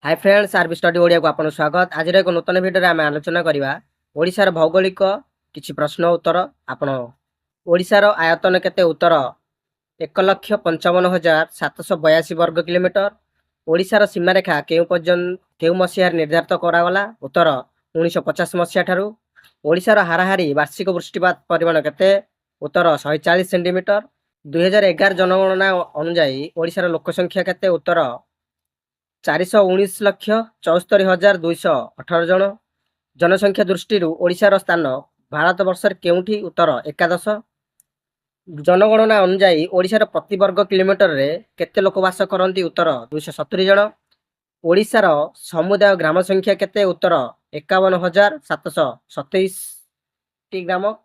हाय friends RB study Odia को आपन स्वागत। आज एक नूतन भिडियो आम आलोचना करवा ओडिशार भौगोलिक किछि प्रश्न उत्तर। आपन ओडिशार आयतन केते उत्तर 1,55,782 वर्ग किलोमीटर। ओडिशार सीमारेखा केउ मसीहार निर्धारित करागला उत्तर 1950 मसीहा ठारू। ओडिशार हाराहारी वार्षिक वृष्टिपात परिमाण केते उत्तर 140 सेंटीमीटर। 2011 जनगणना अनुसार ओडिशार लोकसंख्या केते उत्तर 419,74,218 जन। जनसंख्या दृष्टि ओडिशार स्थान भारत वर्षर केउठी उत्तर 11। जनगणना अनुसार ओडिशार प्रति वर्ग किलोमीटर रे केते लोक वास करती उत्तर 270 जन। ओडिशार समुदाय ग्राम संख्या केते उत्तर 51,727 टी ग्राम।